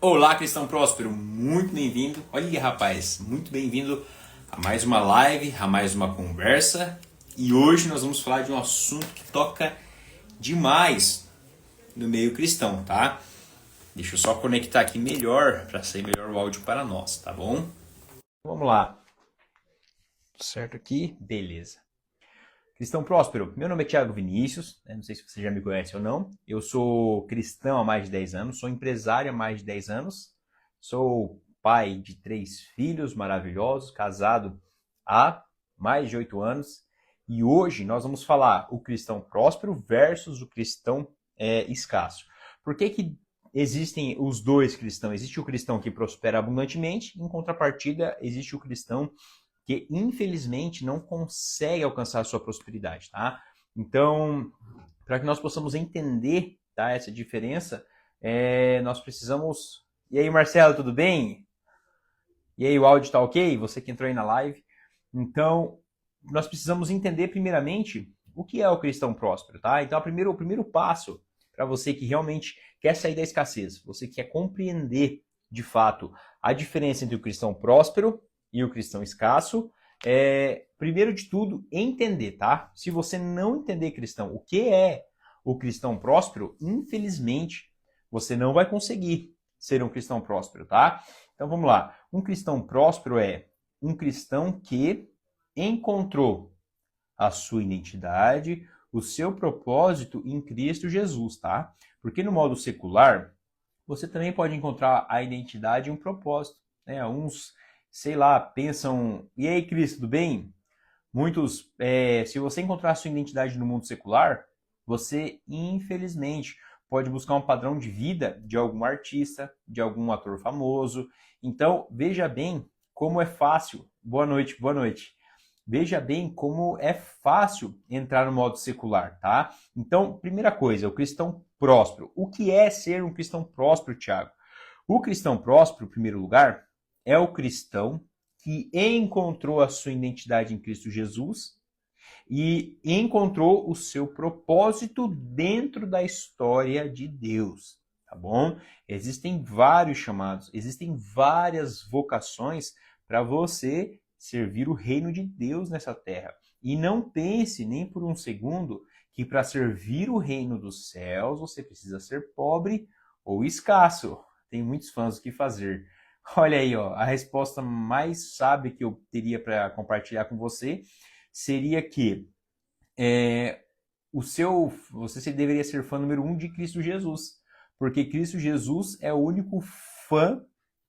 Olá, cristão próspero, muito bem-vindo. Olha aí, rapaz, muito bem-vindo a mais uma live, a mais uma conversa. E hoje nós vamos falar de um assunto que toca demais no meio cristão, tá? Deixa eu só conectar aqui melhor para sair melhor o áudio para nós, tá bom? Vamos lá. Certo aqui? Beleza. Cristão próspero, meu nome é Thiago Vinícius, não sei se você já me conhece ou não. Eu sou cristão há mais de 10 anos, sou empresário há mais de 10 anos, sou pai de 3 filhos maravilhosos, casado há mais de 8 anos. E hoje nós vamos falar o cristão próspero versus o cristão escasso. Por que existem os dois cristãos? Existe o cristão que prospera abundantemente, em contrapartida existe o cristão que infelizmente não consegue alcançar a sua prosperidade, tá? Então, para que nós possamos entender, tá, essa diferença, nós precisamos... E aí, Marcelo, tudo bem? E aí, o áudio tá ok? Você que entrou aí na live. Então, nós precisamos entender primeiramente o que é o cristão próspero, tá? Então, o primeiro passo para você que realmente quer sair da escassez, você que quer compreender de fato a diferença entre o cristão próspero e o cristão escasso, primeiro de tudo, entender, tá? Se você não entender, cristão, o que é o cristão próspero, infelizmente, você não vai conseguir ser um cristão próspero, tá? Então, vamos lá. Um cristão próspero é um cristão que encontrou a sua identidade, o seu propósito em Cristo Jesus, tá? Porque no modo secular, você também pode encontrar a identidade e um propósito, né? Uns, sei lá, pensam, e aí, Cristo, tudo bem? Muitos, se você encontrar a sua identidade no mundo secular, você, infelizmente, pode buscar um padrão de vida de algum artista, de algum ator famoso. Então, veja bem como é fácil. Boa noite, boa noite. Veja bem como é fácil entrar no modo secular, tá? Então, primeira coisa, o cristão próspero. O que é ser um cristão próspero, Thiago? O cristão próspero, em primeiro lugar, é o cristão que encontrou a sua identidade em Cristo Jesus e encontrou o seu propósito dentro da história de Deus, tá bom? Existem vários chamados, existem várias vocações para você servir o reino de Deus nessa terra. E não pense nem por um segundo que para servir o reino dos céus você precisa ser pobre ou escasso. Tem muitos fãs o que fazer. Olha aí, ó, a resposta mais sábia que eu teria para compartilhar com você seria que você deveria ser fã número 1 de Cristo Jesus, porque Cristo Jesus é o único fã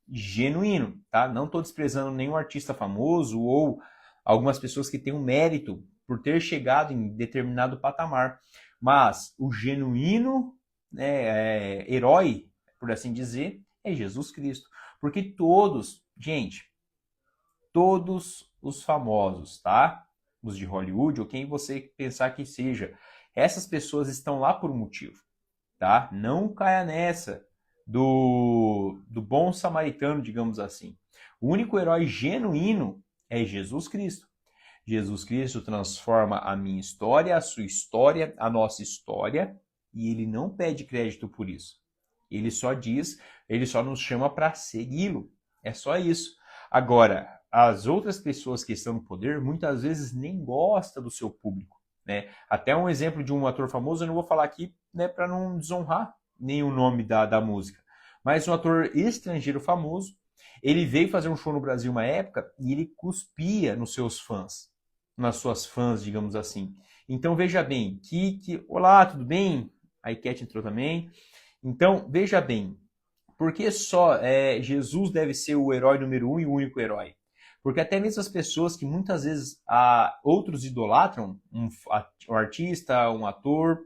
genuíno, tá? Não estou desprezando nenhum artista famoso ou algumas pessoas que têm um mérito por ter chegado em determinado patamar, mas o genuíno herói, por assim dizer, é Jesus Cristo. Porque todos, gente, todos os famosos, tá? Os de Hollywood, ou quem você pensar que seja, essas pessoas estão lá por um motivo, tá? Não caia nessa do bom samaritano, digamos assim. O único herói genuíno é Jesus Cristo. Jesus Cristo transforma a minha história, a sua história, a nossa história, e ele não pede crédito por isso. Ele só nos chama para segui-lo. É só isso. Agora, as outras pessoas que estão no poder, muitas vezes nem gostam do seu público, né? Até um exemplo de um ator famoso, eu não vou falar aqui, né, para não desonrar nenhum nome da música. Mas um ator estrangeiro famoso, ele veio fazer um show no Brasil uma época e ele cuspia nos seus fãs, nas suas fãs, digamos assim. Então, veja bem, olá, tudo bem? A Iketia entrou também. Então, veja bem, por que só Jesus deve ser o herói número 1 e o único herói? Porque até mesmo as pessoas que muitas vezes outros idolatram, um artista, um ator,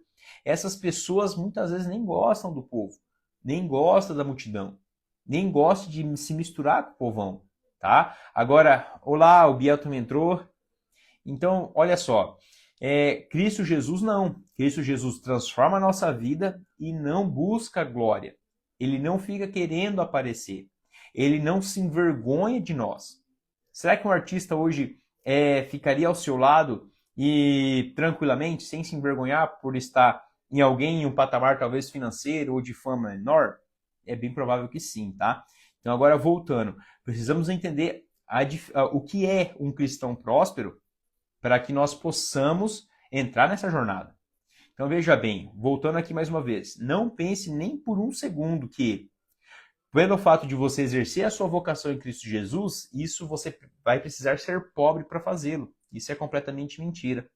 essas pessoas muitas vezes nem gostam do povo, nem gostam da multidão, nem gostam de se misturar com o povão, tá? Agora, olá, o Biel também entrou. Então, olha só, Cristo Jesus não. Cristo Jesus transforma a nossa vida e não busca glória. Ele não fica querendo aparecer. Ele não se envergonha de nós. Será que um artista hoje ficaria ao seu lado e tranquilamente, sem se envergonhar por estar em um patamar talvez financeiro ou de fama menor? É bem provável que sim, tá? Então agora voltando, precisamos entender o que é um cristão próspero para que nós possamos entrar nessa jornada. Então veja bem, voltando aqui mais uma vez, não pense nem por um segundo que, pelo fato de você exercer a sua vocação em Cristo Jesus, isso você vai precisar ser pobre para fazê-lo. Isso é completamente mentira.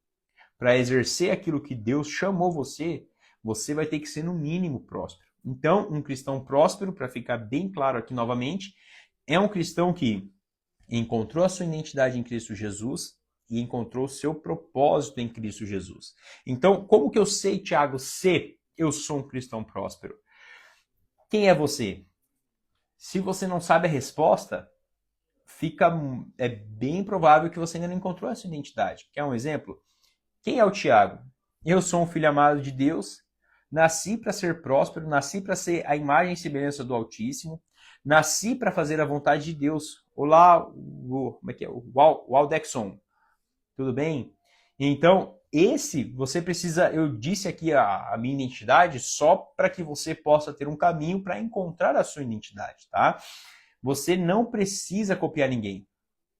Para exercer aquilo que Deus chamou você, você vai ter que ser no mínimo próspero. Então, um cristão próspero, para ficar bem claro aqui novamente, é um cristão que encontrou a sua identidade em Cristo Jesus e encontrou o seu propósito em Cristo Jesus. Então, como que eu sei, Tiago, se eu sou um cristão próspero? Quem é você? Se você não sabe a resposta, é bem provável que você ainda não encontrou a sua identidade. Quer um exemplo? Quem é o Tiago? Eu sou um filho amado de Deus, nasci para ser próspero, nasci para ser a imagem e semelhança do Altíssimo, nasci para fazer a vontade de Deus. Olá, como é que é? O Waldexon. Tudo bem? Então, você precisa, eu disse aqui a minha identidade só para que você possa ter um caminho para encontrar a sua identidade, tá? Você não precisa copiar ninguém,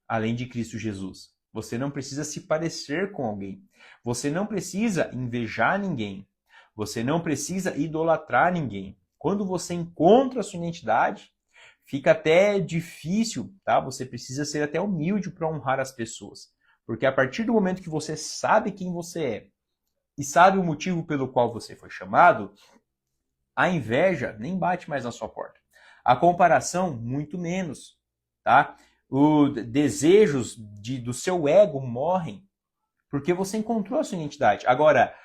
além de Cristo Jesus. Você não precisa se parecer com alguém. Você não precisa invejar ninguém. Você não precisa idolatrar ninguém. Quando você encontra a sua identidade, fica até difícil, tá? Você precisa ser até humilde para honrar as pessoas. Porque a partir do momento que você sabe quem você é e sabe o motivo pelo qual você foi chamado, a inveja nem bate mais na sua porta. A comparação, muito menos, tá? Os desejos do seu ego morrem porque você encontrou a sua identidade. Agora,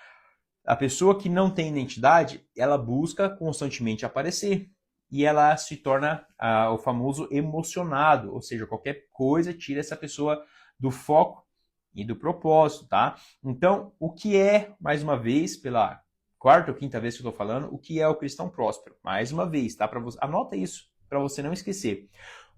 a pessoa que não tem identidade, ela busca constantemente aparecer e ela se torna o famoso emocionado, ou seja, qualquer coisa tira essa pessoa do foco e do propósito, tá? Então, o que é, mais uma vez, pela quarta ou quinta vez que eu estou falando, o que é o cristão próspero? Mais uma vez, tá? Anota isso para você não esquecer.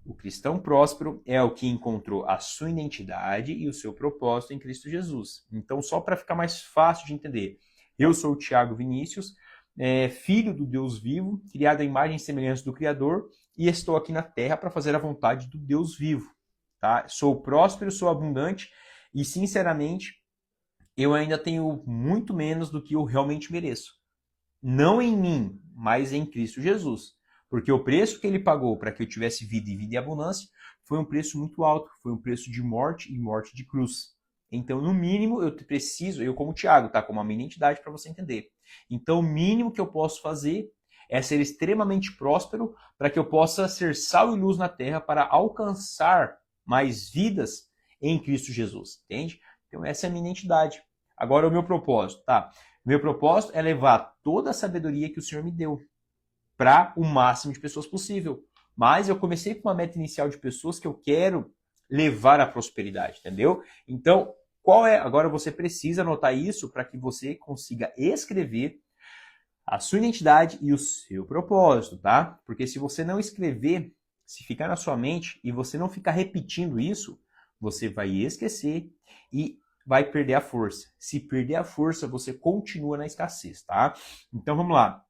O cristão próspero é o que encontrou a sua identidade e o seu propósito em Cristo Jesus. Então, só para ficar mais fácil de entender, eu sou o Tiago Vinícius, filho do Deus vivo, criado à imagem e semelhança do Criador, e estou aqui na terra para fazer a vontade do Deus vivo. Tá? Sou próspero, sou abundante e, sinceramente, eu ainda tenho muito menos do que eu realmente mereço. Não em mim, mas em Cristo Jesus. Porque o preço que ele pagou para que eu tivesse vida e vida em abundância foi um preço muito alto, foi um preço de morte e morte de cruz. Então, no mínimo, eu como Tiago, tá? Como a minha identidade para você entender. Então, o mínimo que eu posso fazer é ser extremamente próspero para que eu possa ser sal e luz na terra para alcançar mais vidas em Cristo Jesus, entende? Então, essa é a minha identidade. Agora, o meu propósito, tá? Meu propósito é levar toda a sabedoria que o Senhor me deu para o máximo de pessoas possível. Mas eu comecei com uma meta inicial de pessoas que eu quero levar à prosperidade, entendeu? Então, agora você precisa anotar isso para que você consiga escrever a sua identidade e o seu propósito, tá? Porque se você não escrever, se ficar na sua mente e você não ficar repetindo isso, você vai esquecer e vai perder a força. Se perder a força, você continua na escassez, tá? Então vamos lá.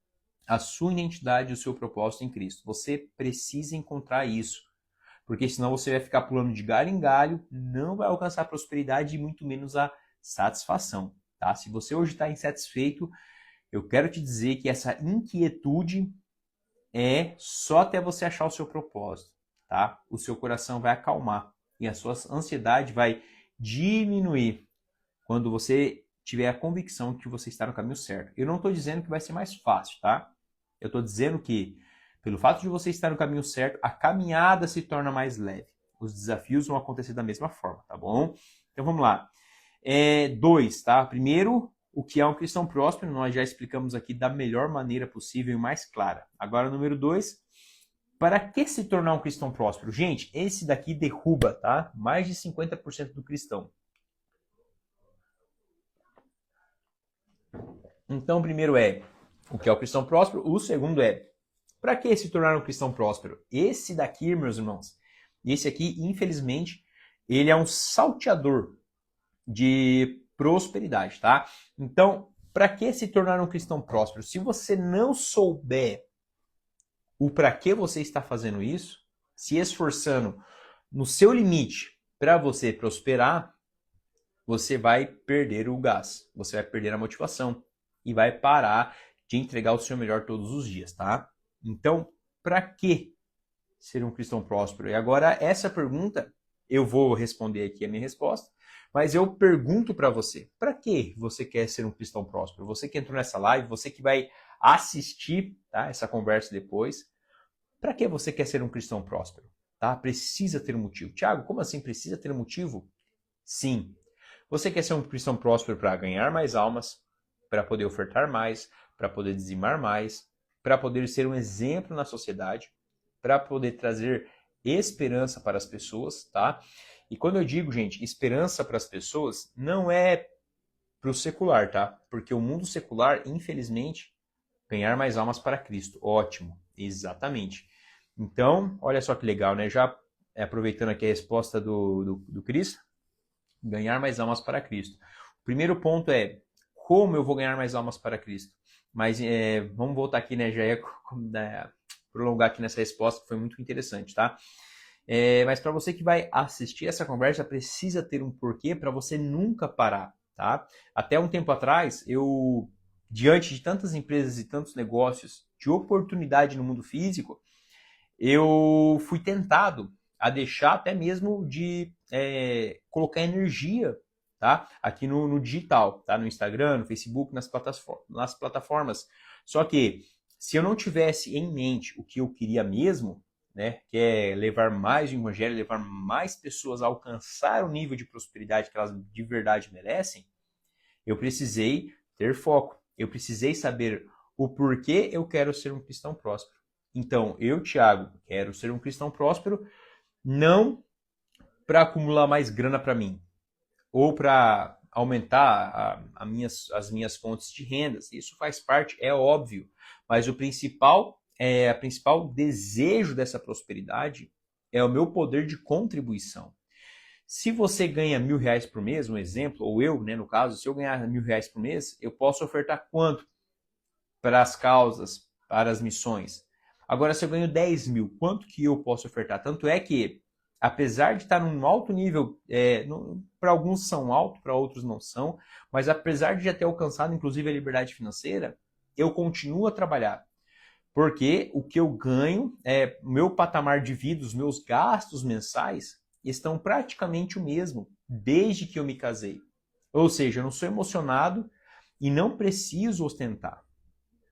A sua identidade e o seu propósito em Cristo. Você precisa encontrar isso. Porque senão você vai ficar pulando de galho em galho, não vai alcançar a prosperidade e muito menos a satisfação. Tá? Se você hoje está insatisfeito, eu quero te dizer que essa inquietude é só até você achar o seu propósito. Tá? O seu coração vai acalmar e a sua ansiedade vai diminuir quando você tiver a convicção que você está no caminho certo. Eu não estou dizendo que vai ser mais fácil, tá? Eu estou dizendo que, pelo fato de você estar no caminho certo, a caminhada se torna mais leve. Os desafios vão acontecer da mesma forma, tá bom? Então vamos lá. 2, tá? Primeiro, o que é um cristão próspero, nós já explicamos aqui da melhor maneira possível e mais clara. Agora, número 2, para que se tornar um cristão próspero? Gente, esse daqui derruba, tá? Mais de 50% do cristão. Então, o primeiro é o que é o cristão próspero. O segundo é, para que se tornar um cristão próspero? Esse daqui, meus irmãos, esse aqui, infelizmente, ele é um salteador de prosperidade, tá? Então, para que se tornar um cristão próspero? Se você não souber o para que você está fazendo isso, se esforçando no seu limite para você prosperar, você vai perder o gás, você vai perder a motivação e vai parar de entregar o seu melhor todos os dias, tá? Então, para que ser um cristão próspero? E agora, essa pergunta, eu vou responder aqui a minha resposta, mas eu pergunto para você, para que você quer ser um cristão próspero? Você que entrou nessa live, você que vai assistir, tá, essa conversa depois, para que você quer ser um cristão próspero? Tá? Precisa ter um motivo. Tiago, como assim precisa ter um motivo? Sim. Você quer ser um cristão próspero para ganhar mais almas, para poder ofertar mais, para poder dizimar mais, para poder ser um exemplo na sociedade, para poder trazer esperança para as pessoas, tá? E quando eu digo, gente, esperança para as pessoas, não é para o secular, tá? Porque o mundo secular, infelizmente, ganhar mais almas para Cristo. Ótimo, exatamente. Então, olha só que legal, né? Já aproveitando aqui a resposta do Cristo, ganhar mais almas para Cristo. O primeiro ponto é, como eu vou ganhar mais almas para Cristo? Mas vamos voltar aqui, né? Já ia prolongar aqui nessa resposta, que foi muito interessante, tá? Mas para você que vai assistir essa conversa, precisa ter um porquê para você nunca parar, tá? Até um tempo atrás, eu, diante de tantas empresas e tantos negócios de oportunidade no mundo físico, eu fui tentado a deixar até mesmo de colocar energia, tá? Aqui no digital, tá? No Instagram, no Facebook, nas plataformas. Só que se eu não tivesse em mente o que eu queria mesmo, né, que é levar mais o evangelho, levar mais pessoas a alcançar o nível de prosperidade que elas de verdade merecem, eu precisei ter foco. Eu precisei saber o porquê eu quero ser um cristão próspero. Então, eu, Thiago, quero ser um cristão próspero não para acumular mais grana para mim ou para aumentar as minhas fontes de rendas. Isso faz parte, é óbvio. Mas o principal desejo dessa prosperidade é o meu poder de contribuição. Se você ganha R$1.000 por mês, um exemplo, ou eu, né, no caso, se eu ganhar R$1.000 por mês, eu posso ofertar quanto para as causas, para as missões? Agora, se eu ganho 10 mil, quanto que eu posso ofertar? Tanto é que, apesar de estar num alto nível, para alguns são altos, para outros não são, mas apesar de já ter alcançado, inclusive, a liberdade financeira, eu continuo a trabalhar. Porque o que eu ganho, meu patamar de vida, os meus gastos mensais, estão praticamente o mesmo, desde que eu me casei. Ou seja, eu não sou emocionado e não preciso ostentar.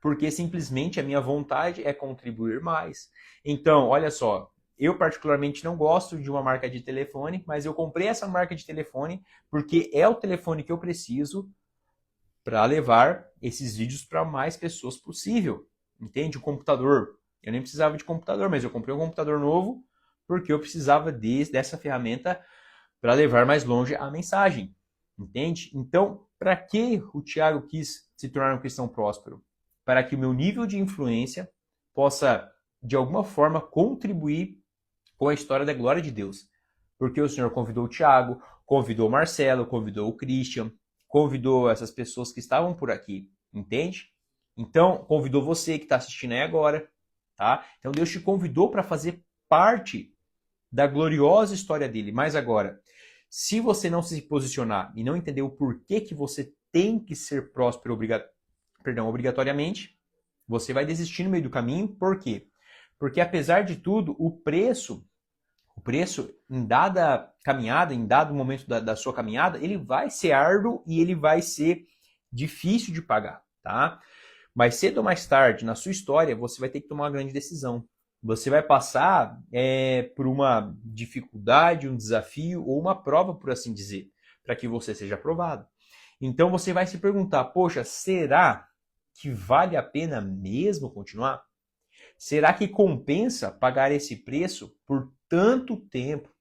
Porque simplesmente a minha vontade é contribuir mais. Então, olha só, eu particularmente não gosto de uma marca de telefone, mas eu comprei essa marca de telefone porque é o telefone que eu preciso para levar esses vídeos para mais pessoas possível. Entende? O computador. Eu nem precisava de computador, mas eu comprei um computador novo porque eu precisava dessa ferramenta para levar mais longe a mensagem. Entende? Então, para que o Thiago quis se tornar um cristão próspero? Para que o meu nível de influência possa, de alguma forma, contribuir com a história da glória de Deus. Porque o Senhor convidou o Thiago, convidou o Marcelo, convidou o Christian, convidou essas pessoas que estavam por aqui, entende? Então, convidou você que está assistindo aí agora, tá? Então, Deus te convidou para fazer parte da gloriosa história dele. Mas agora, se você não se posicionar e não entender o porquê que você tem que ser próspero obrigatoriamente, você vai desistir no meio do caminho. Por quê? Porque, apesar de tudo, o preço em dada caminhada, em dado momento da sua caminhada, ele vai ser árduo e ele vai ser difícil de pagar, tá? Mas cedo ou mais tarde, na sua história, você vai ter que tomar uma grande decisão. Você vai passar por uma dificuldade, um desafio ou uma prova, por assim dizer, para que você seja aprovado. Então você vai se perguntar, poxa, será que vale a pena mesmo continuar? Será que compensa pagar esse preço por tanto tempo?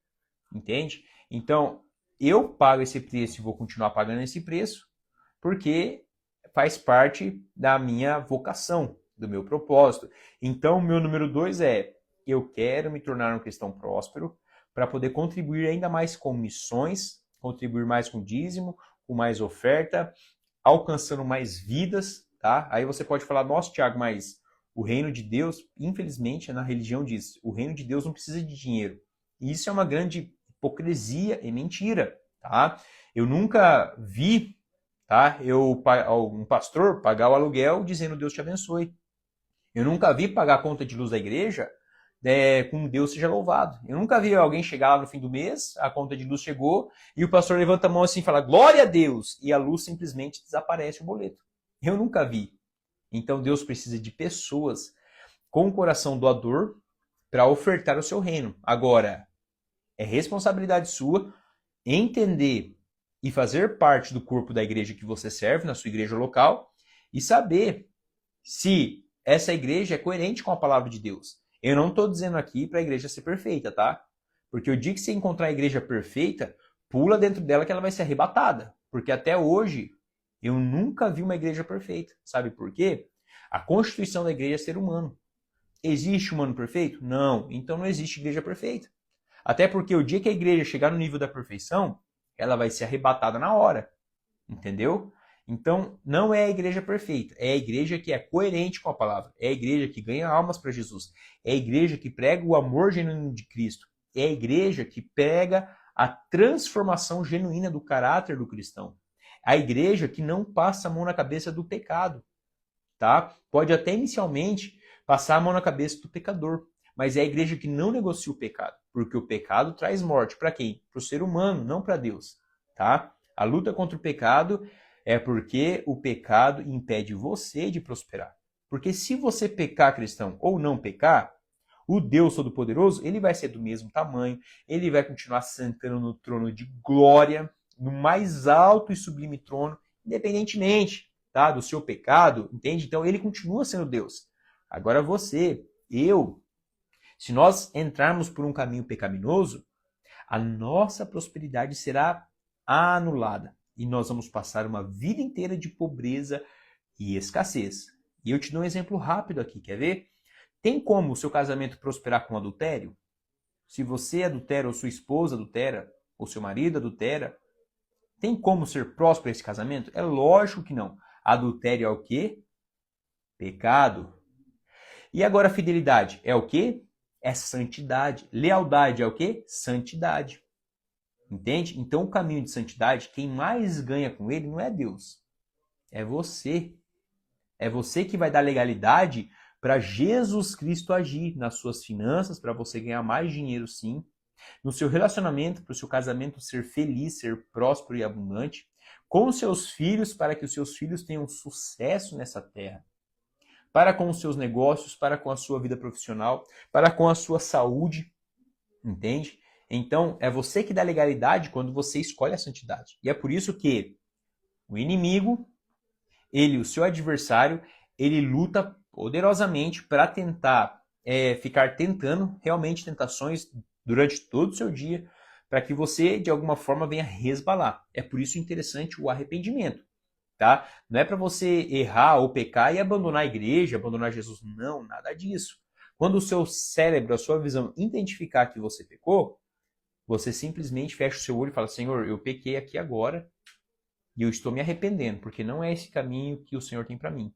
Entende? Então, eu pago esse preço e vou continuar pagando esse preço porque faz parte da minha vocação, do meu propósito. Então, meu número 2 é, eu quero me tornar um cristão próspero para poder contribuir ainda mais com missões, contribuir mais com dízimo, com mais oferta, alcançando mais vidas, tá? Aí você pode falar, nossa, Thiago, mas O reino de Deus, infelizmente, na religião diz, o reino de Deus não precisa de dinheiro. E isso é uma grande hipocrisia e mentira, tá? Eu nunca vi, tá, um pastor pagar o aluguel dizendo Deus te abençoe. Eu nunca vi pagar a conta de luz da igreja com Deus seja louvado. Eu nunca vi alguém chegar lá no fim do mês, a conta de luz chegou, e o pastor levanta a mão assim e fala, glória a Deus, e a luz simplesmente desaparece o boleto. Eu nunca vi. Então Deus precisa de pessoas com o coração doador para ofertar o seu reino. Agora, é responsabilidade sua entender e fazer parte do corpo da igreja que você serve, na sua igreja local, e saber se essa igreja é coerente com a palavra de Deus. Eu não estou dizendo aqui para a igreja ser perfeita, tá? Porque o dia que você encontrar a igreja perfeita, pula dentro dela que ela vai ser arrebatada. Porque até hoje, eu nunca vi uma igreja perfeita. Sabe por quê? A constituição da igreja é ser humano. Existe humano perfeito? Não. Então não existe igreja perfeita. Até porque o dia que a igreja chegar no nível da perfeição, ela vai ser arrebatada na hora. Entendeu? Então, não é a igreja perfeita, é a igreja que é coerente com a palavra, é a igreja que ganha almas para Jesus, é a igreja que prega o amor genuíno de Cristo, é a igreja que prega a transformação genuína do caráter do cristão, a igreja que não passa a mão na cabeça do pecado, tá? Pode até inicialmente passar a mão na cabeça do pecador, mas é a igreja que não negocia o pecado, porque o pecado traz morte. Para quem? Para o ser humano, não para Deus, tá? A luta contra o pecado é porque o pecado impede você de prosperar. Porque se você pecar, cristão, ou não pecar, o Deus Todo-Poderoso, ele vai ser do mesmo tamanho, ele vai continuar sentando no trono de glória, no mais alto e sublime trono, independentemente, tá, do seu pecado, entende? Então ele continua sendo Deus. Agora você, se nós entrarmos por um caminho pecaminoso, a nossa prosperidade será anulada. E nós vamos passar uma vida inteira de pobreza e escassez. E eu te dou um exemplo rápido aqui, quer ver? Tem como o seu casamento prosperar com adultério? Se você adultera, ou sua esposa adultera, ou seu marido adultera, tem como ser próspero esse casamento? É lógico que não. Adultério é o quê? Pecado. E agora a fidelidade é o quê? É santidade. Lealdade é o quê? Santidade. Entende? Então o caminho de santidade, quem mais ganha com ele não é Deus, é você. É você que vai dar legalidade para Jesus Cristo agir nas suas finanças, para você ganhar mais dinheiro sim, no seu relacionamento, para o seu casamento ser feliz, ser próspero e abundante, com os seus filhos, para que os seus filhos tenham sucesso nessa terra, para com os seus negócios, para com a sua vida profissional, para com a sua saúde, entende? Então, é você que dá legalidade quando você escolhe a santidade. E é por isso que o inimigo, o seu adversário, ele luta poderosamente para tentar ficar tentando realmente tentações durante todo o seu dia, para que você, de alguma forma, venha resbalar. É por isso interessante o arrependimento. Tá? Não é para você errar ou pecar e abandonar a igreja, abandonar Jesus. Não, nada disso. Quando o seu cérebro, a sua visão, identificar que você pecou, você simplesmente fecha o seu olho e fala, Senhor, eu pequei aqui agora e eu estou me arrependendo, porque não é esse caminho que o Senhor tem para mim.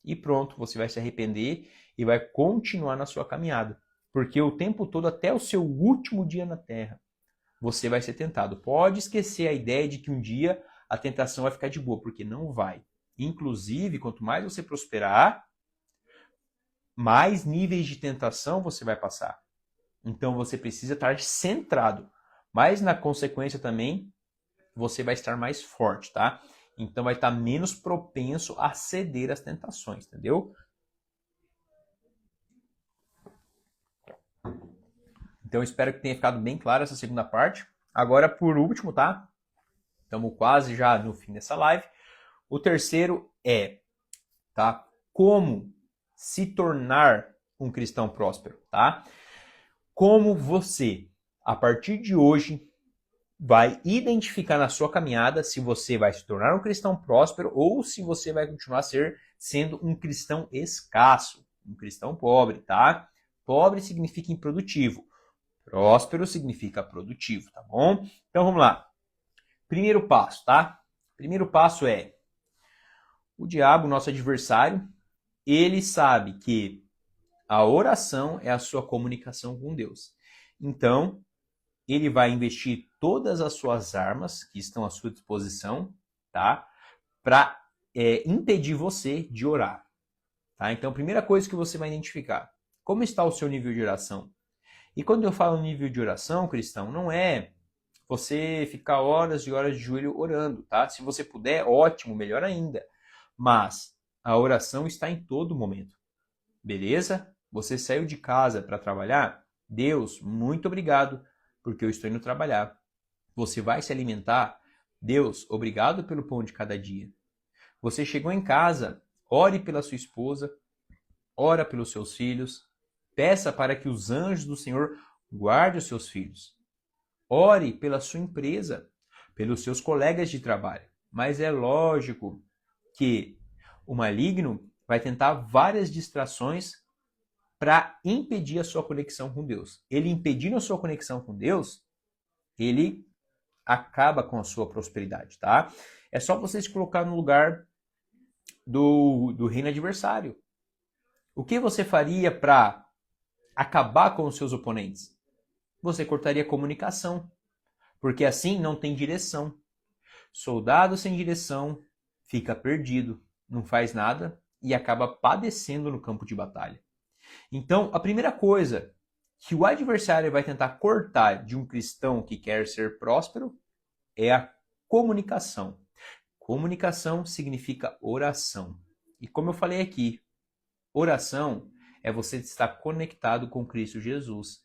E pronto, você vai se arrepender e vai continuar na sua caminhada. Porque o tempo todo, até o seu último dia na terra, você vai ser tentado. Pode esquecer a ideia de que um dia a tentação vai ficar de boa, porque não vai. Inclusive, quanto mais você prosperar, mais níveis de tentação você vai passar. Então você precisa estar centrado. Mas na consequência também, você vai estar mais forte, tá? Então vai estar menos propenso a ceder às tentações, entendeu? Então eu espero que tenha ficado bem claro essa segunda parte. Agora, por último, tá? Estamos quase já no fim dessa live. O terceiro é, tá? Como se tornar um cristão próspero, tá? Como você, a partir de hoje, vai identificar na sua caminhada se você vai se tornar um cristão próspero ou se você vai continuar sendo um cristão escasso, um cristão pobre, tá? Pobre significa improdutivo. Próspero significa produtivo, tá bom? Então vamos lá. Primeiro passo, tá? Primeiro passo é o diabo, nosso adversário, ele sabe que a oração é a sua comunicação com Deus. Então, ele vai investir todas as suas armas que estão à sua disposição, tá? Para impedir você de orar. Tá? Então, a primeira coisa que você vai identificar, como está o seu nível de oração? E quando eu falo nível de oração, cristão, não é você ficar horas e horas de joelho orando, tá? Se você puder, ótimo, melhor ainda. Mas a oração está em todo momento. Beleza? Você saiu de casa para trabalhar? Deus, muito obrigado, porque eu estou indo trabalhar. Você vai se alimentar? Deus, obrigado pelo pão de cada dia. Você chegou em casa? Ore pela sua esposa, ora pelos seus filhos, peça para que os anjos do Senhor guardem os seus filhos. Ore pela sua empresa, pelos seus colegas de trabalho. Mas é lógico que o maligno vai tentar várias distrações para impedir a sua conexão com Deus. Ele impedindo a sua conexão com Deus, ele acaba com a sua prosperidade, tá? É só você se colocar no lugar do reino adversário. O que você faria para acabar com os seus oponentes? Você cortaria a comunicação, porque assim não tem direção. Soldado sem direção fica perdido, não faz nada e acaba padecendo no campo de batalha. Então, a primeira coisa que o adversário vai tentar cortar de um cristão que quer ser próspero é a comunicação. Comunicação significa oração. E como eu falei aqui, oração é você estar conectado com Cristo Jesus.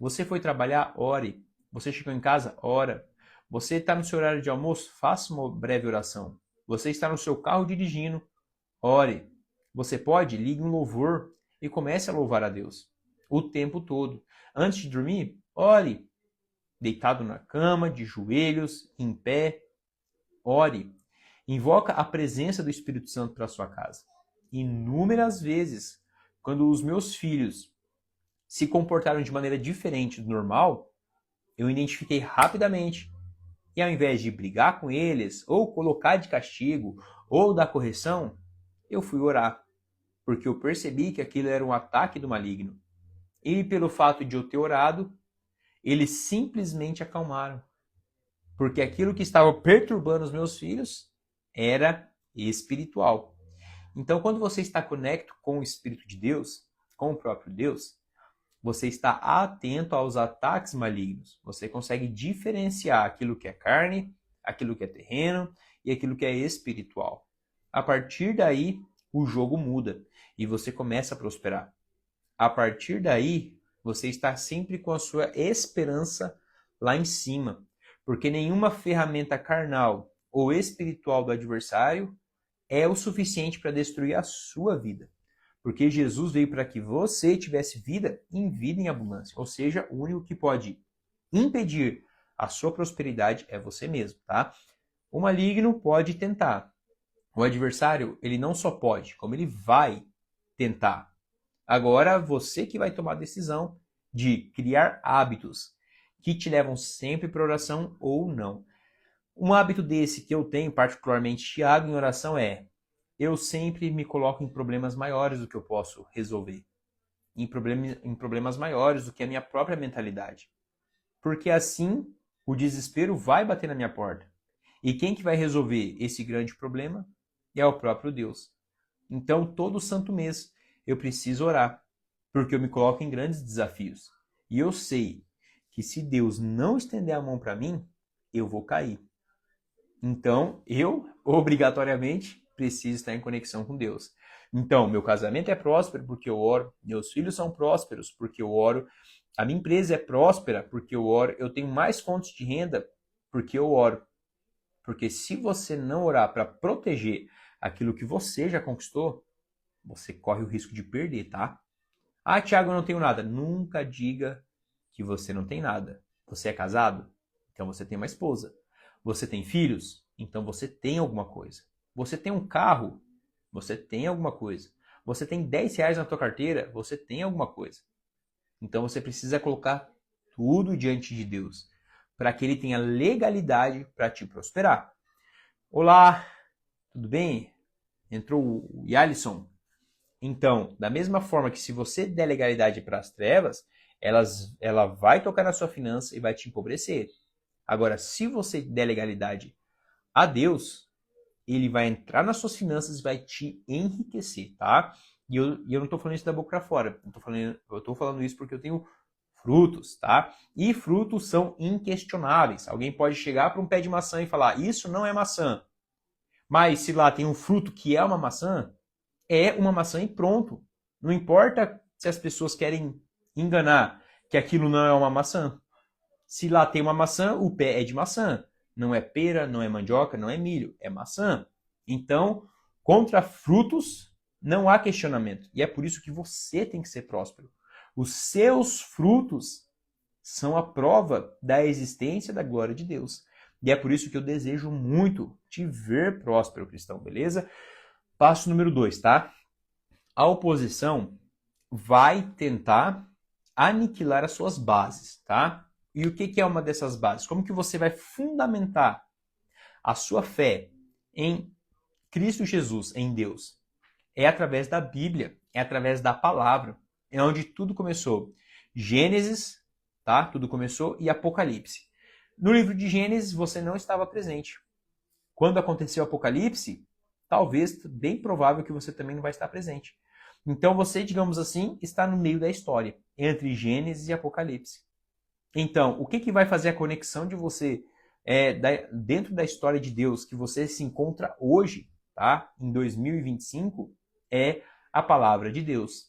Você foi trabalhar? Ore. Você chegou em casa? Ora. Você está no seu horário de almoço? Faça uma breve oração. Você está no seu carro dirigindo? Ore. Você pode? Ligue um louvor e comece a louvar a Deus o tempo todo. Antes de dormir, ore. Deitado na cama, de joelhos, em pé, ore. Invoca a presença do Espírito Santo para a sua casa. Inúmeras vezes, quando os meus filhos se comportaram de maneira diferente do normal, eu identifiquei rapidamente. E ao invés de brigar com eles, ou colocar de castigo, ou dar correção, eu fui orar. Porque eu percebi que aquilo era um ataque do maligno. E pelo fato de eu ter orado, eles simplesmente acalmaram. Porque aquilo que estava perturbando os meus filhos era espiritual. Então, quando você está conecto com o Espírito de Deus, com o próprio Deus, você está atento aos ataques malignos. Você consegue diferenciar aquilo que é carne, aquilo que é terreno e aquilo que é espiritual. A partir daí, o jogo muda e você começa a prosperar. A partir daí, você está sempre com a sua esperança lá em cima, porque nenhuma ferramenta carnal ou espiritual do adversário é o suficiente para destruir a sua vida. Porque Jesus veio para que você tivesse vida em abundância. Ou seja, o único que pode impedir a sua prosperidade é você mesmo, tá? O maligno pode tentar. O adversário, ele não só pode, como ele vai tentar. Agora, você que vai tomar a decisão de criar hábitos que te levam sempre para oração ou não. Um hábito desse que eu tenho, particularmente, Thiago, em oração é: eu sempre me coloco em problemas maiores do que eu posso resolver. Em problemas maiores do que a minha própria mentalidade. Porque assim, o desespero vai bater na minha porta. E quem que vai resolver esse grande problema é o próprio Deus. Então, todo santo mês, eu preciso orar. Porque eu me coloco em grandes desafios. E eu sei que se Deus não estender a mão para mim, eu vou cair. Então, eu, obrigatoriamente, preciso estar em conexão com Deus. Então, meu casamento é próspero porque eu oro, meus filhos são prósperos porque eu oro, a minha empresa é próspera porque eu oro, eu tenho mais fontes de renda porque eu oro. Porque se você não orar para proteger aquilo que você já conquistou, você corre o risco de perder, tá? Ah, Thiago, eu não tenho nada. Nunca diga que você não tem nada. Você é casado? Então você tem uma esposa. Você tem filhos? Então você tem alguma coisa. Você tem um carro? Você tem alguma coisa. Você tem 10 reais na tua carteira? Você tem alguma coisa. Então você precisa colocar tudo diante de Deus, para que Ele tenha legalidade para te prosperar. Olá, tudo bem? Entrou o Yalisson. Então, da mesma forma que se você der legalidade para as trevas, ela vai tocar na sua finança e vai te empobrecer. Agora, se você der legalidade a Deus, ele vai entrar nas suas finanças e vai te enriquecer, tá? E eu não estou falando isso da boca para fora. Eu estou falando isso porque eu tenho frutos, tá? E frutos são inquestionáveis. Alguém pode chegar para um pé de maçã e falar, isso não é maçã. Mas se lá tem um fruto que é uma maçã e pronto. Não importa se as pessoas querem enganar que aquilo não é uma maçã. Se lá tem uma maçã, o pé é de maçã. Não é pera, não é mandioca, não é milho, é maçã. Então, contra frutos, não há questionamento. E é por isso que você tem que ser próspero. Os seus frutos são a prova da existência da glória de Deus. E é por isso que eu desejo muito te ver próspero, cristão, beleza? Passo número 2, tá? A oposição vai tentar aniquilar as suas bases, tá? E o que é uma dessas bases? Como que você vai fundamentar a sua fé em Cristo Jesus, em Deus? É através da Bíblia, é através da palavra. É onde tudo começou. Gênesis, tá? Tudo começou, e Apocalipse. No livro de Gênesis, você não estava presente. Quando aconteceu o Apocalipse, talvez, bem provável que você também não vai estar presente. Então você, digamos assim, está no meio da história, entre Gênesis e Apocalipse. Então, o que vai fazer a conexão de você dentro da história de Deus, que você se encontra hoje, tá? Em 2025, é a palavra de Deus.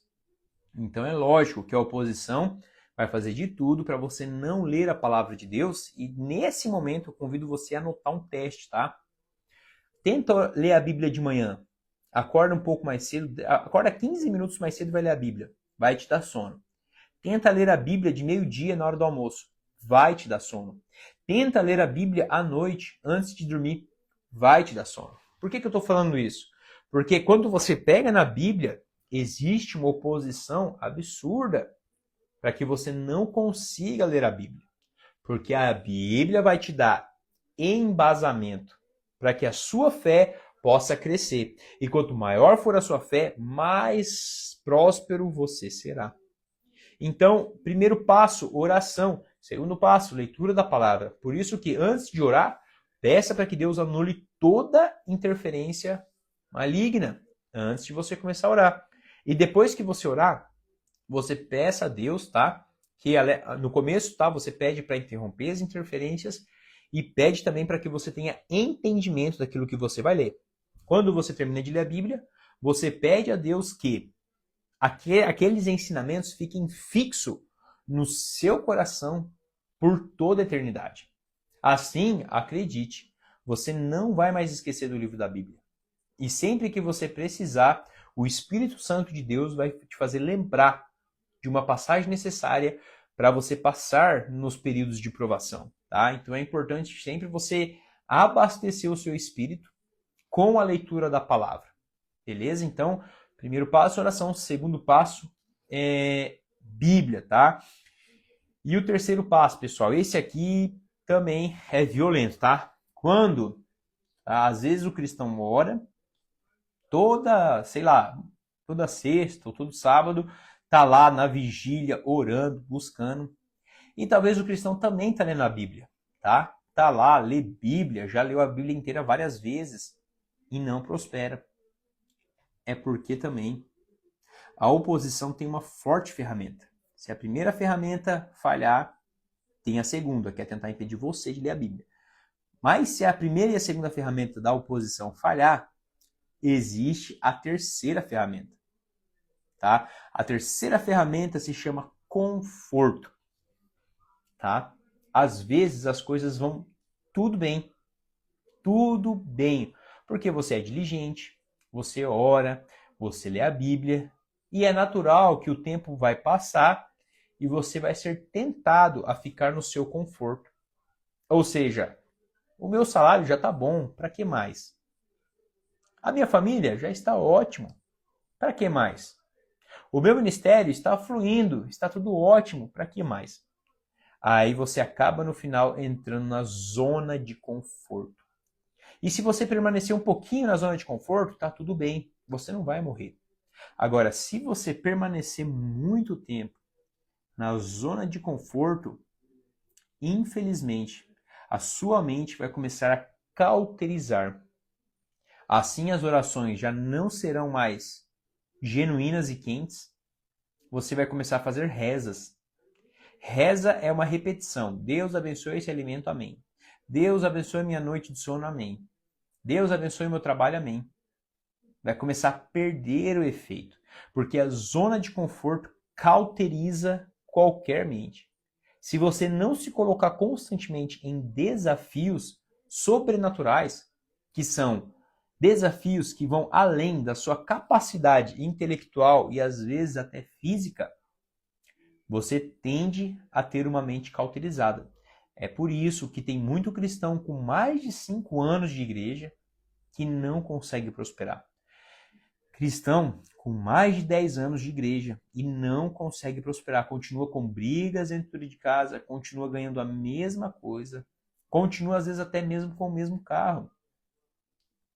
Então é lógico que a oposição vai fazer de tudo para você não ler a palavra de Deus, e nesse momento eu convido você a anotar um teste, tá? Tenta ler a Bíblia de manhã. Acorda um pouco mais cedo, acorda 15 minutos mais cedo e vai ler a Bíblia. Vai te dar sono. Tenta ler a Bíblia de meio-dia na hora do almoço. Vai te dar sono. Tenta ler a Bíblia à noite, antes de dormir. Vai te dar sono. Por que eu estou falando isso? Porque quando você pega na Bíblia, existe uma oposição absurda para que você não consiga ler a Bíblia. Porque a Bíblia vai te dar embasamento para que a sua fé possa crescer. E quanto maior for a sua fé, mais próspero você será. Então, primeiro passo, oração. Segundo passo, leitura da palavra. Por isso que antes de orar, peça para que Deus anule toda interferência maligna antes de você começar a orar. E depois que você orar, você peça a Deus, tá? Que no começo, tá? Você pede para interromper as interferências e pede também para que você tenha entendimento daquilo que você vai ler. Quando você termina de ler a Bíblia, você pede a Deus que aqueles ensinamentos fiquem fixos no seu coração por toda a eternidade. Assim, acredite, você não vai mais esquecer do livro da Bíblia. E sempre que você precisar, o Espírito Santo de Deus vai te fazer lembrar de uma passagem necessária para você passar nos períodos de provação, tá? Então é importante sempre você abastecer o seu espírito com a leitura da palavra, beleza? Então, primeiro passo, oração. Segundo passo, Bíblia, tá? E o terceiro passo, pessoal, esse aqui também é violento, tá? Quando, às vezes, o cristão ora, toda sexta ou todo sábado, tá lá na vigília, orando, buscando. E talvez o cristão também tá lendo a Bíblia, tá? Tá lá, lê Bíblia, já leu a Bíblia inteira várias vezes e não prospera. É porque também a oposição tem uma forte ferramenta. Se a primeira ferramenta falhar, tem a segunda, que é tentar impedir você de ler a Bíblia. Mas se a primeira e a segunda ferramenta da oposição falhar, existe a terceira ferramenta. Tá? A terceira ferramenta se chama conforto. Tá? Às vezes as coisas vão tudo bem, porque você é diligente, você ora, você lê a Bíblia, e é natural que o tempo vai passar e você vai ser tentado a ficar no seu conforto. Ou seja, o meu salário já está bom, para que mais? A minha família já está ótimo, para que mais? O meu ministério está fluindo, está tudo ótimo, para que mais? Aí você acaba no final entrando na zona de conforto. E se você permanecer um pouquinho na zona de conforto, tá tudo bem, você não vai morrer. Agora, se você permanecer muito tempo na zona de conforto, infelizmente, a sua mente vai começar a cauterizar. Assim, as orações já não serão mais genuínas e quentes. Você vai começar a fazer rezas. Reza é uma repetição. Deus abençoe esse alimento, amém. Deus abençoe minha noite de sono, amém. Deus abençoe meu trabalho, amém. Vai começar a perder o efeito, porque a zona de conforto cauteriza qualquer mente. Se você não se colocar constantemente em desafios sobrenaturais, que são desafios que vão além da sua capacidade intelectual e às vezes até física, você tende a ter uma mente cauterizada. É por isso que tem muito cristão com mais de 5 anos de igreja que não consegue prosperar. Cristão com mais de 10 anos de igreja e não consegue prosperar, continua com brigas dentro de casa, continua ganhando a mesma coisa, continua às vezes até mesmo com o mesmo carro.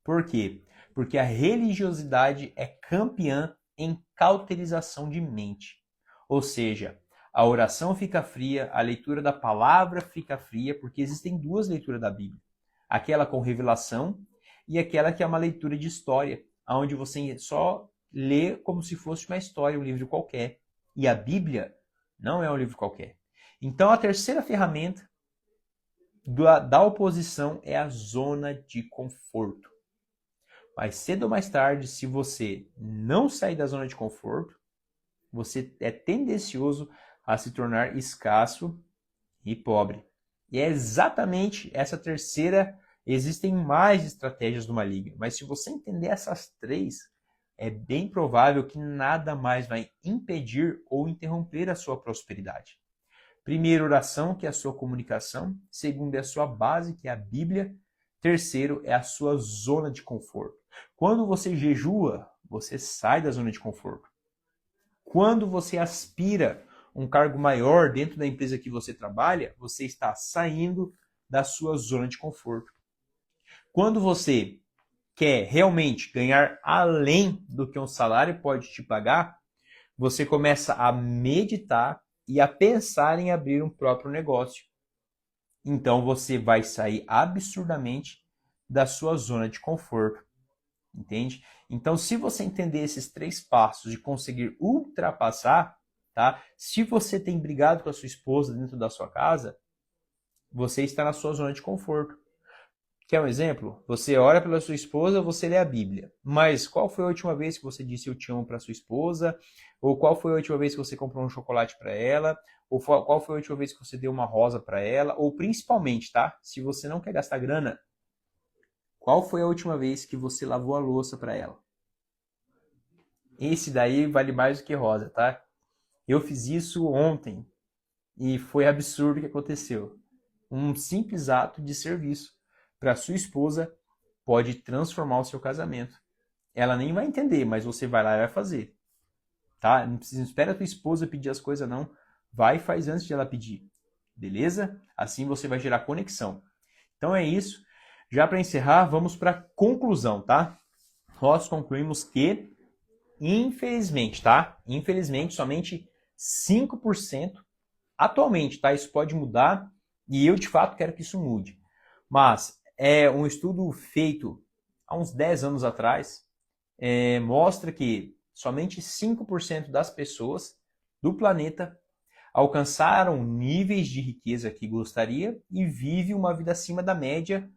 Por quê? Porque a religiosidade é campeã em cauterização de mente. Ou seja, a oração fica fria, a leitura da palavra fica fria, porque existem duas leituras da Bíblia. Aquela com revelação e aquela que é uma leitura de história, onde você só lê como se fosse uma história, um livro qualquer. E a Bíblia não é um livro qualquer. Então a terceira ferramenta da oposição é a zona de conforto. Mais cedo ou mais tarde, se você não sair da zona de conforto, você é tendencioso a se tornar escasso e pobre. E é exatamente essa terceira. Existem mais estratégias do maligno, mas se você entender essas três, é bem provável que nada mais vai impedir ou interromper a sua prosperidade. Primeiro, oração, que é a sua comunicação. Segundo, é a sua base, que é a Bíblia. Terceiro, é a sua zona de conforto. Quando você jejua, você sai da zona de conforto. Quando você aspira um cargo maior dentro da empresa que você trabalha, você está saindo da sua zona de conforto. Quando você quer realmente ganhar além do que um salário pode te pagar, você começa a meditar e a pensar em abrir um próprio negócio. Então você vai sair absurdamente da sua zona de conforto. Entende? Então, se você entender esses 3 passos e conseguir ultrapassar, tá? Se você tem brigado com a sua esposa dentro da sua casa, você está na sua zona de conforto. Quer um exemplo? Você ora pela sua esposa, você lê a Bíblia. Mas qual foi a última vez que você disse eu te amo para sua esposa? Ou qual foi a última vez que você comprou um chocolate para ela? Ou qual foi a última vez que você deu uma rosa para ela? Ou principalmente, tá? Se você não quer gastar grana, qual foi a última vez que você lavou a louça para ela? Esse daí vale mais do que rosa, tá? Eu fiz isso ontem e foi absurdo o que aconteceu. Um simples ato de serviço para sua esposa pode transformar o seu casamento. Ela nem vai entender, mas você vai lá e vai fazer. Tá? Não espera a tua esposa pedir as coisas, não. Vai e faz antes de ela pedir. Beleza? Assim você vai gerar conexão. Então é isso. Já para encerrar, vamos para a conclusão, tá? Nós concluímos que, infelizmente, tá? Infelizmente, somente 5% atualmente, tá? Isso pode mudar e eu, de fato, quero que isso mude. Mas é um estudo feito há uns 10 anos atrás, mostra que somente 5% das pessoas do planeta alcançaram níveis de riqueza que gostaria e vive uma vida acima da média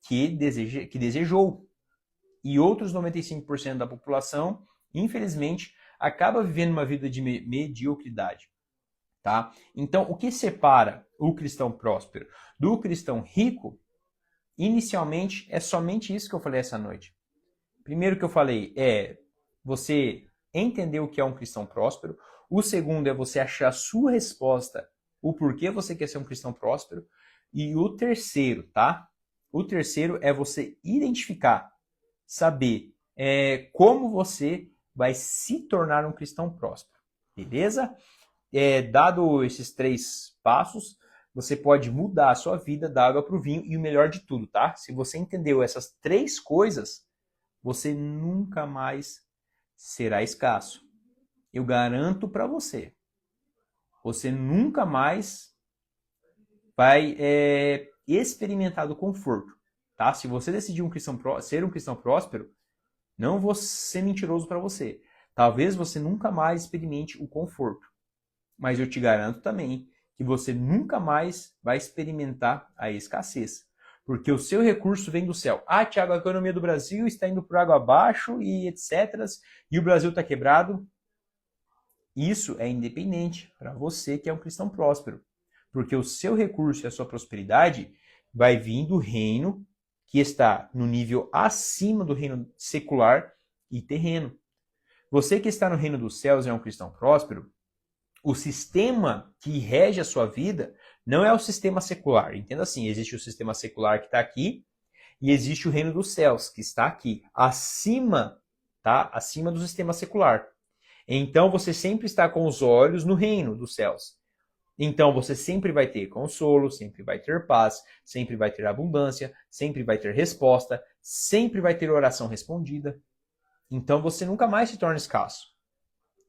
que desejou. E outros 95% da população, infelizmente, acaba vivendo uma vida de mediocridade. Tá? Então, o que separa o cristão próspero do cristão rico, inicialmente, é somente isso que eu falei essa noite. Primeiro que eu falei é você entender o que é um cristão próspero. O segundo é você achar a sua resposta, o porquê você quer ser um cristão próspero. E o terceiro, tá? O terceiro é você identificar, saber como você vai se tornar um cristão próspero. Beleza? Dado esses 3 passos, você pode mudar a sua vida da água para o vinho e o melhor de tudo, tá? Se você entendeu essas 3 coisas, você nunca mais será escasso. Eu garanto para você, você nunca mais vai experimentar do conforto. Tá? Se você decidir ser um cristão próspero, não vou ser mentiroso para você. Talvez você nunca mais experimente o conforto. Mas eu te garanto também que você nunca mais vai experimentar a escassez. Porque o seu recurso vem do céu. Ah, Tiago, a economia do Brasil está indo por água abaixo e etc. E o Brasil está quebrado. Isso é independente para você que é um cristão próspero. Porque o seu recurso e a sua prosperidade vai vir do reino que está no nível acima do reino secular e terreno. Você que está no reino dos céus e é um cristão próspero, o sistema que rege a sua vida não é o sistema secular. Entenda assim, existe o sistema secular que está aqui e existe o reino dos céus que está aqui, acima, tá? Acima do sistema secular. Então você sempre está com os olhos no reino dos céus. Então você sempre vai ter consolo, sempre vai ter paz, sempre vai ter abundância, sempre vai ter resposta, sempre vai ter oração respondida. Então você nunca mais se torna escasso.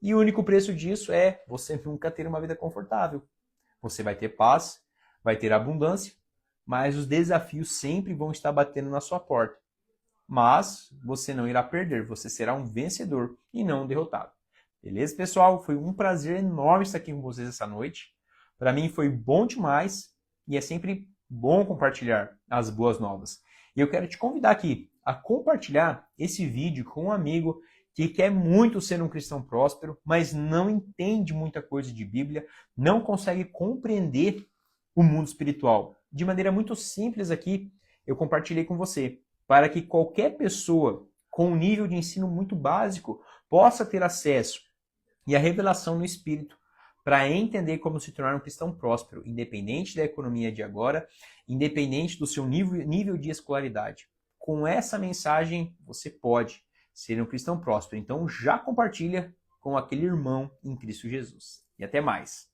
E o único preço disso é você nunca ter uma vida confortável. Você vai ter paz, vai ter abundância, mas os desafios sempre vão estar batendo na sua porta. Mas você não irá perder, você será um vencedor e não um derrotado. Beleza, pessoal? Foi um prazer enorme estar aqui com vocês essa noite. Para mim foi bom demais e é sempre bom compartilhar as boas novas. E eu quero te convidar aqui a compartilhar esse vídeo com um amigo que quer muito ser um cristão próspero, mas não entende muita coisa de Bíblia, não consegue compreender o mundo espiritual. De maneira muito simples aqui, eu compartilhei com você, para que qualquer pessoa com um nível de ensino muito básico possa ter acesso e a revelação no Espírito para entender como se tornar um cristão próspero, independente da economia de agora, independente do seu nível de escolaridade. Com essa mensagem, você pode ser um cristão próspero. Então já compartilha com aquele irmão em Cristo Jesus. E até mais.